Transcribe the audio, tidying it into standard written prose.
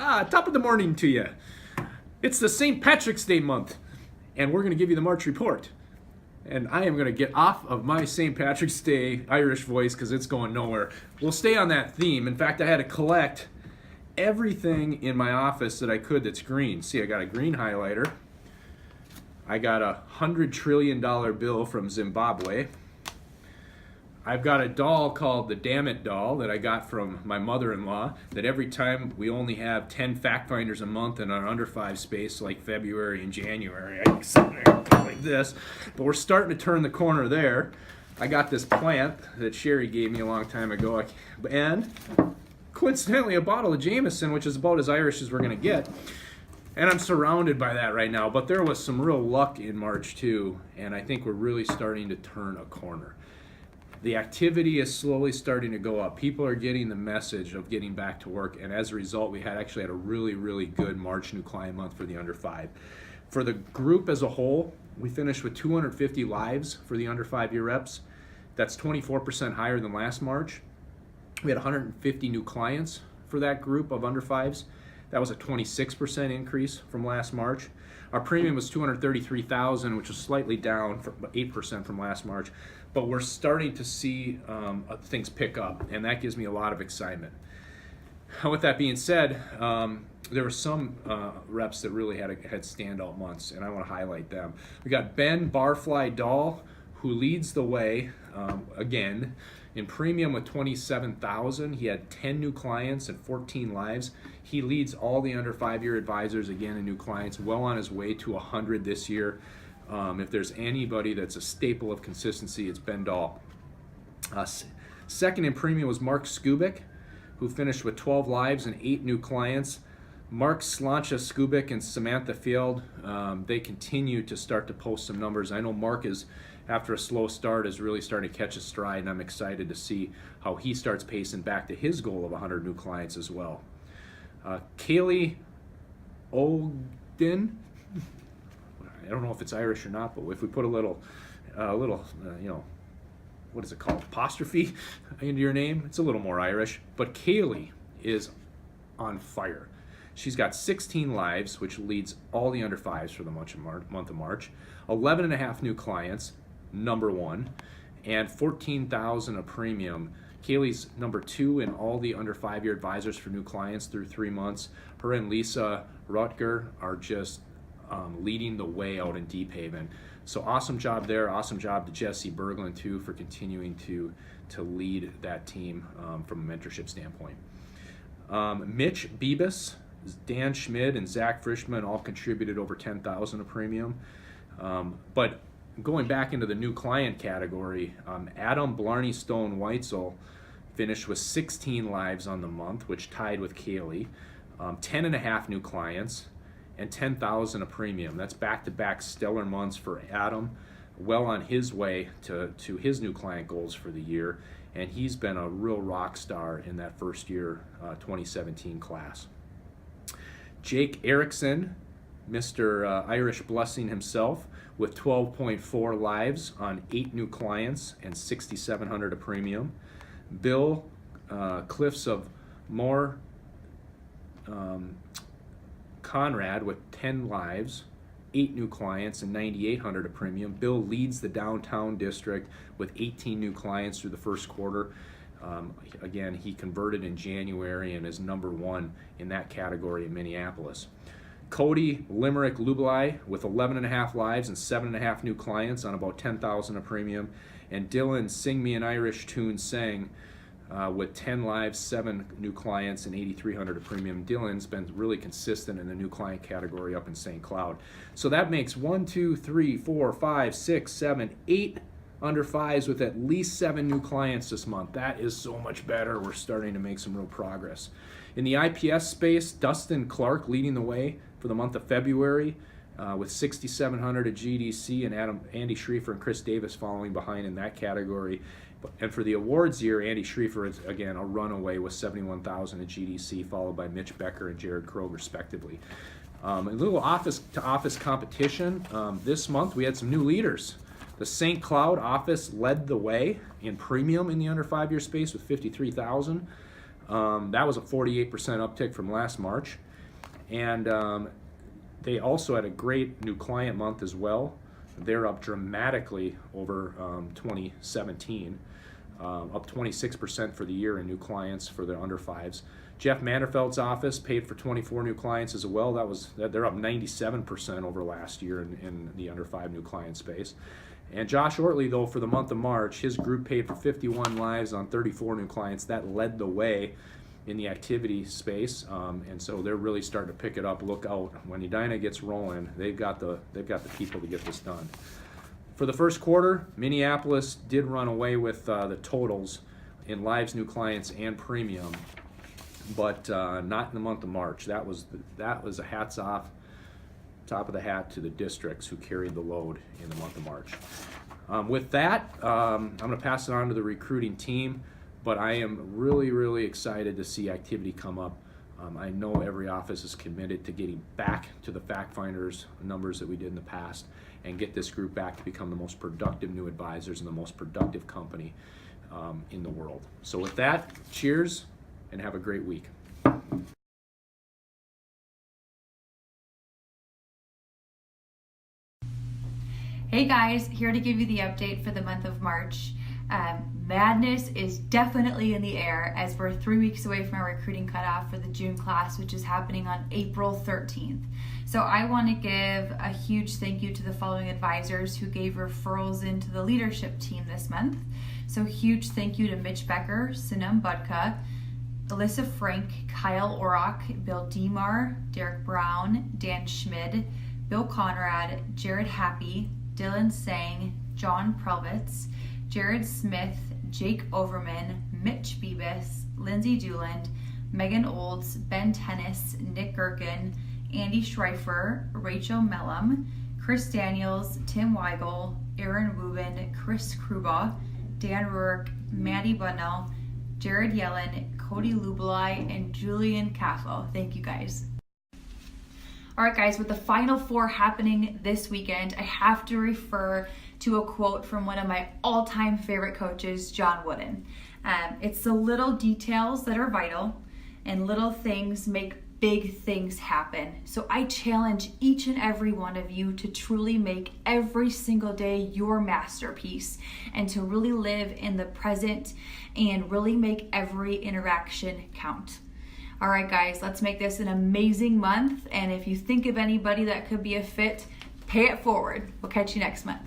Top of the morning to you. It's the St. Patrick's Day month, and we're going to give you the March report. And I am going to get off of my St. Patrick's Day Irish voice because it's going nowhere. We'll stay on that theme. In fact, I had to collect everything in my office that I could that's green. See, I got a green highlighter. I got a $100 trillion bill from Zimbabwe. I've got a doll called the Damn It doll that I got from my mother-in-law, that every time we only have 10 fact finders a month in our under 5 space, like February and January, I can sit there and go like this. But we're starting to turn the corner there. I got this plant that Sherry gave me a long time ago, and coincidentally a bottle of Jameson, which is about as Irish as we're going to get. And I'm surrounded by that right now, but there was some real luck in March too, and I think we're really starting to turn a corner. The activity is slowly starting to go up. People are getting the message of getting back to work, and as a result, we actually had a really, really good March new client month for the under 5. For the group as a whole, we finished with 250 lives for the under 5-year reps. That's 24% higher than last March. We had 150 new clients for that group of under 5s. That was a 26% increase from last March. Our premium was $233,000, which was slightly down, 8% from last March. But we're starting to see things pick up, and that gives me a lot of excitement. With that being said, there were some reps that really had standout months, and I want to highlight them. We got Ben Barfly Dahl, who leads the way again in premium with $27,000. He had 10 new clients and 14 lives. He leads all the under 5-year advisors again in new clients, well on his way to 100 this year. If there's anybody that's a staple of consistency, it's Ben Dahl. Second in premium was Mark Skubik, who finished with 12 lives and 8 new clients. Mark Slancha Skubik and Samantha Field, they continue to start to post some numbers. I know Mark is, after a slow start, is really starting to catch a stride, and I'm excited to see how he starts pacing back to his goal of 100 new clients as well. Kaylee Ogden, I don't know if it's Irish or not, but if we put a little, what is it called, apostrophe into your name, it's a little more Irish. But Kaylee is on fire. She's got 16 lives, which leads all the under 5s for the month of March. 11 and a half new clients, number 1, and 14,000 a premium. Kaylee's number 2 in all the under 5-year advisors for new clients through 3 months. Her and Lisa Rutger are just leading the way out in Deep Haven. So awesome job there. Awesome job to Jesse Berglund too for continuing to lead that team from a mentorship standpoint. Mitch Bibas, Dan Schmid, and Zach Frischman all contributed over 10,000 a premium. But going back into the new client category, Adam Blarney Stone Weitzel finished with 16 lives on the month, which tied with Kaylee. 10 and a half new clients and 10,000 a premium. That's back-to-back stellar months for Adam, well on his way to his new client goals for the year, and he's been a real rock star in that first year 2017 class. Jake Erickson, Mr. Irish Blessing himself, with 12.4 lives on 8 new clients and 6,700 a premium. Bill Cliffs of Moore Conrad with 10 lives, 8 new clients, and 9,800 a premium. Bill leads the downtown district with 18 new clients through the first quarter. Again, he converted in January and is number 1 in that category in Minneapolis. Cody Limerick Lublai with 11 and a half lives and 7 and a half new clients on about 10,000 a premium. And Dylan Sing Me an Irish Tune Sang with 10 lives, 7 new clients, and 8,300 a premium. Dylan's been really consistent in the new client category up in St. Cloud. So that makes 1, 2, 3, 4, 5, 6, 7, 8 under 5s with at least 7 new clients this month. That is so much better. We're starting to make some real progress. In the IPS space, Dustin Clark leading the way for the month of February with 6,700 at GDC, and Andy Schriefer and Chris Davis following behind in that category. And for the awards year, Andy Schriefer is, again, a runaway with 71,000 at GDC, followed by Mitch Becker and Jared Krogh, respectively. A little office-to-office competition. This month, we had some new leaders. The St. Cloud office led the way in premium in the under 5-year space with 53,000. That was a 48% uptick from last March. And they also had a great new client month as well. They're up dramatically over 2017, up 26% for the year in new clients for their under fives. Jeff Manderfeld's office paid for 24 new clients as well. They're up 97% over last year in the under 5 new client space. And Josh Ortley, though, for the month of March, his group paid for 51 lives on 34 new clients. That led the way in the activity space, and so they're really starting to pick it up. Look out, when Edina gets rolling, they've got the people to get this done. For the first quarter, Minneapolis did run away with the totals in lives, new clients, and premium, but not in the month of March. That was a hats off, top of the hat to the districts who carried the load in the month of March. With that, I'm going to pass it on to the recruiting team. But I am really, really excited to see activity come up. I know every office is committed to getting back to the Fact Finders numbers that we did in the past and get this group back to become the most productive new advisors and the most productive company in the world. So with that, cheers and have a great week. Hey guys, here to give you the update for the month of March. Madness is definitely in the air as we're 3 weeks away from our recruiting cutoff for the June class, which is happening on April 13th. So I want to give a huge thank you to the following advisors who gave referrals into the leadership team this month. So huge thank you to Mitch Becker, Sunam Budka, Alyssa Frank, Kyle Orrock, Bill Demar, Derek Brown, Dan Schmid, Bill Conrad, Jared Happy, Dylan Sang, John Prelvitz, Jared Smith, Jake Overman, Mitch Bebis, Lindsay Dooland, Megan Olds, Ben Tennis, Nick Gherkin, Andy Schreifer, Rachel Mellum, Chris Daniels, Tim Weigel, Aaron Wubin, Chris Kruba, Dan Rurik, Maddie Bunnell, Jared Yellen, Cody Lubelai, and Julian Caffo. Thank you guys. All right, guys, with the Final Four happening this weekend, I have to refer to a quote from one of my all-time favorite coaches, John Wooden. It's the little details that are vital, and little things make big things happen. So I challenge each and every one of you to truly make every single day your masterpiece and to really live in the present and really make every interaction count. All right, guys, let's make this an amazing month. And if you think of anybody that could be a fit, pay it forward. We'll catch you next month.